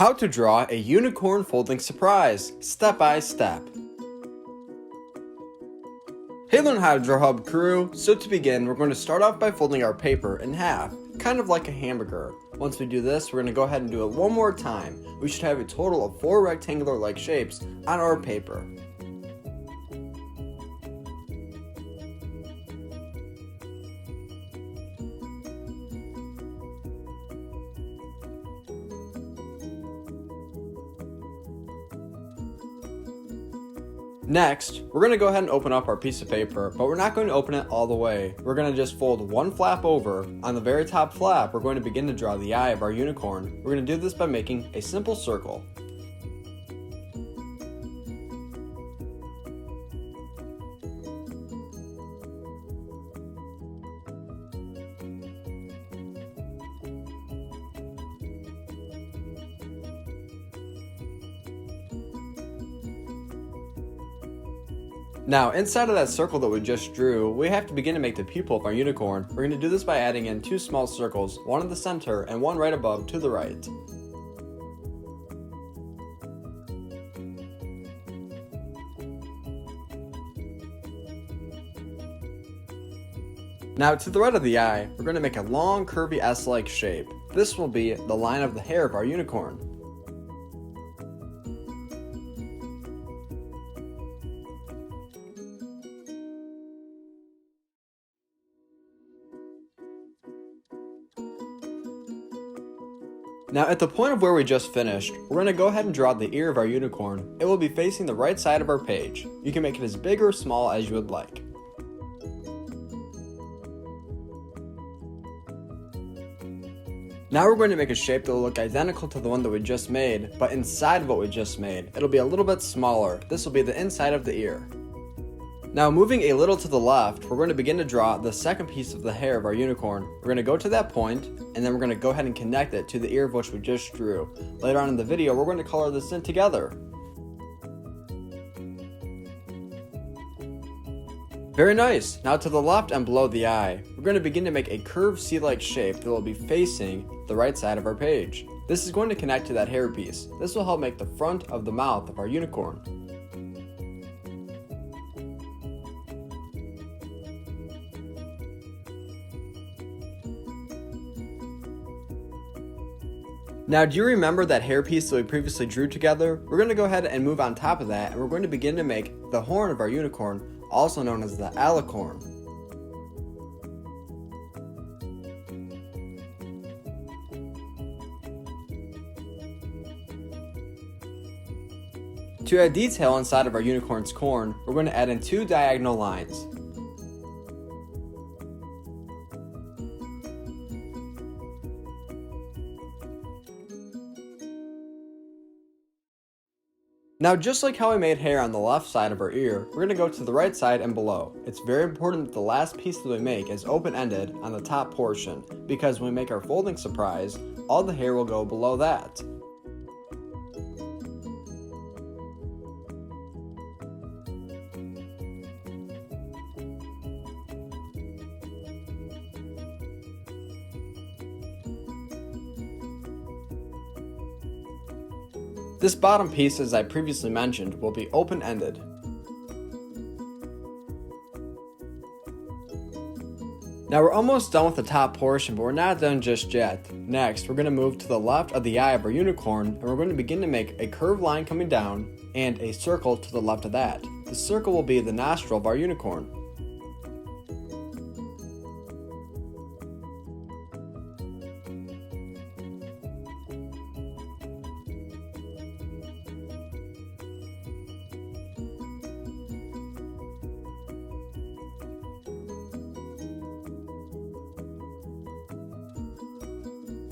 How to draw a unicorn folding surprise, step by step. Hey Learn How to Draw Hub crew, so to begin we're going to start off by folding our paper in half, kind of like a hamburger. Once we do this, we're going to go ahead and do it one more time. We should have a total of 4 rectangular-like shapes on our paper. Next, we're going to go ahead and open up our piece of paper, but we're not going to open it all the way. We're going to just fold one flap over. On the very top flap, we're going to begin to draw the eye of our unicorn. We're going to do this by making a simple circle. Now, inside of that circle that we just drew, we have to begin to make the pupil of our unicorn. We're going to do this by adding in 2 small circles, one in the center and one right above to the right. Now, to the right of the eye, we're going to make a long, curvy S-like shape. This will be the line of the hair of our unicorn. Now at the point of where we just finished, we're going to go ahead and draw the ear of our unicorn. It will be facing the right side of our page. You can make it as big or small as you would like. Now we're going to make a shape that will look identical to the one that we just made, but inside of what we just made, it'll be a little bit smaller. This will be the inside of the ear. Now moving a little to the left, we're going to begin to draw the second piece of the hair of our unicorn. We're going to go to that point, and then we're going to go ahead and connect it to the ear of which we just drew. Later on in the video, we're going to color this in together. Very nice! Now to the left and below the eye, we're going to begin to make a curved C-like shape that will be facing the right side of our page. This is going to connect to that hair piece. This will help make the front of the mouth of our unicorn. Now, do you remember that hair piece that we previously drew together? We're going to go ahead and move on top of that, and we're going to begin to make the horn of our unicorn, also known as the alicorn. To add detail inside of our unicorn's corn, we're going to add in 2 diagonal lines. Now, just like how we made hair on the left side of our ear, we're going to go to the right side and below. It's very important that the last piece that we make is open-ended on the top portion, because when we make our folding surprise, all the hair will go below that. This bottom piece, as I previously mentioned, will be open-ended. Now we're almost done with the top portion, but we're not done just yet. Next, we're going to move to the left of the eye of our unicorn, and we're going to begin to make a curved line coming down and a circle to the left of that. The circle will be the nostril of our unicorn.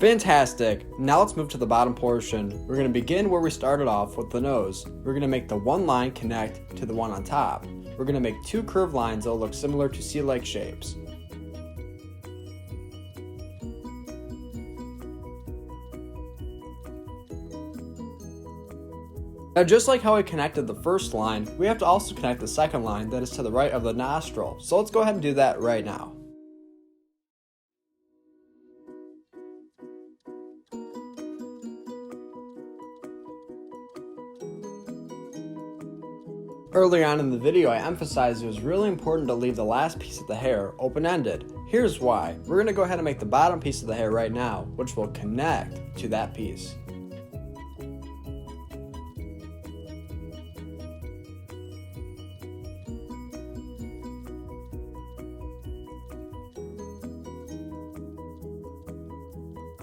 Fantastic! Now let's move to the bottom portion. We're going to begin where we started off with the nose. We're going to make the one line connect to the one on top. We're going to make 2 curved lines that will look similar to C-like shapes. Now just like how we connected the first line, we have to also connect the second line that is to the right of the nostril. So let's go ahead and do that right now. Earlier on in the video, I emphasized it was really important to leave the last piece of the hair open-ended. Here's why. We're going to go ahead and make the bottom piece of the hair right now, which will connect to that piece.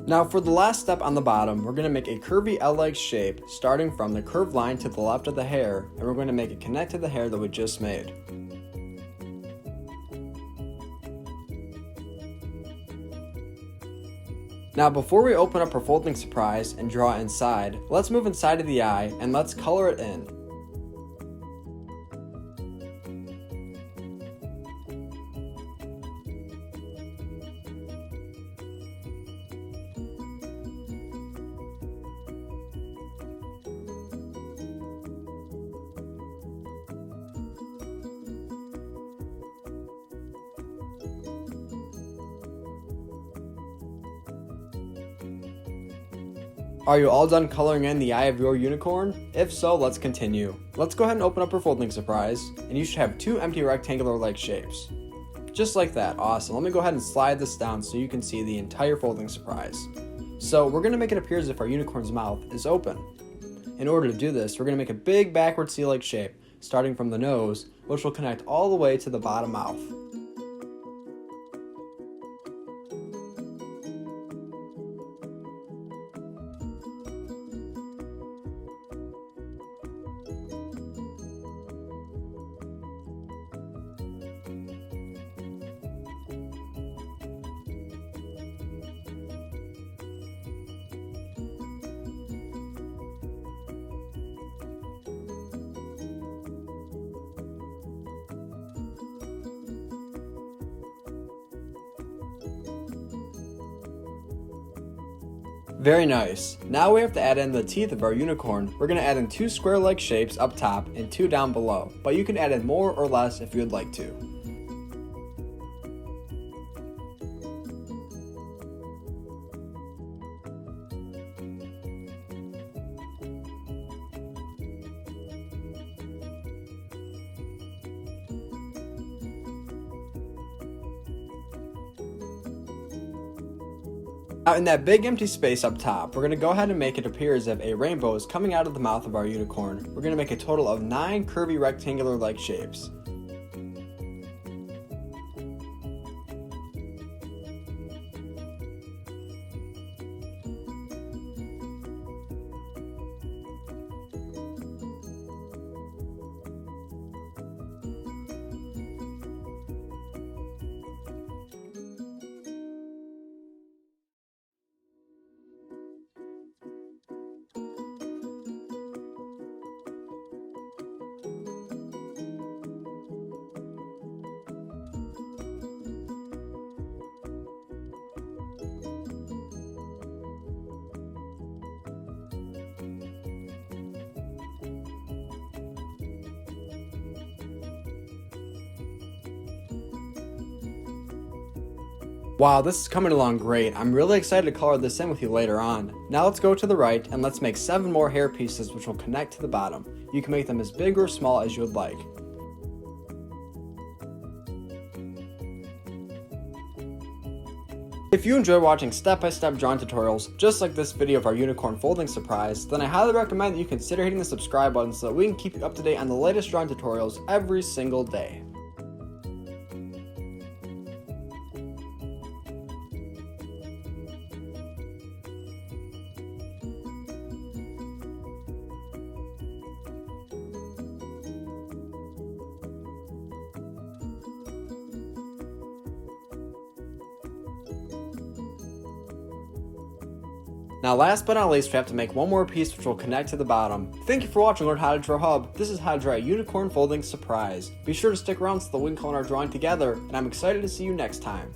Now for the last step on the bottom, we're going to make a curvy L-like shape starting from the curved line to the left of the hair, and we're going to make it connect to the hair that we just made. Now before we open up our folding surprise and draw inside, let's move inside of the eye and let's color it in. Are you all done coloring in the eye of your unicorn? If so, let's continue. Let's go ahead and open up our folding surprise, and you should have two empty rectangular-like shapes. Just like that, awesome. Let me go ahead and slide this down so you can see the entire folding surprise. So we're going to make it appear as if our unicorn's mouth is open. In order to do this, we're going to make a big backward C-like shape, starting from the nose, which will connect all the way to the bottom mouth. Very nice. Now we have to add in the teeth of our unicorn. We're going to add in two square-like shapes up top and two down below, but you can add in more or less if you would like to. Now in that big empty space up top, we're going to go ahead and make it appear as if a rainbow is coming out of the mouth of our unicorn. We're going to make a total of 9 curvy rectangular-like shapes. Wow, this is coming along great. I'm really excited to color this in with you later on. Now let's go to the right and let's make 7 more hair pieces which will connect to the bottom. You can make them as big or small as you would like. If you enjoy watching step-by-step drawing tutorials just like this video of our unicorn folding surprise, then I highly recommend that you consider hitting the subscribe button so that we can keep you up to date on the latest drawing tutorials every single day. Now last but not least, we have to make one more piece which will connect to the bottom. Thank you for watching Learn How to Draw Hub. This is how to draw a unicorn folding surprise. Be sure to stick around so that we can color our drawing together, and I'm excited to see you next time.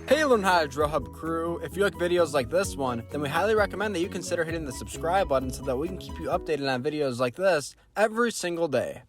Hey Learn How to Drill Hub crew, if you like videos like this one, then we highly recommend that you consider hitting the subscribe button so that we can keep you updated on videos like this every single day.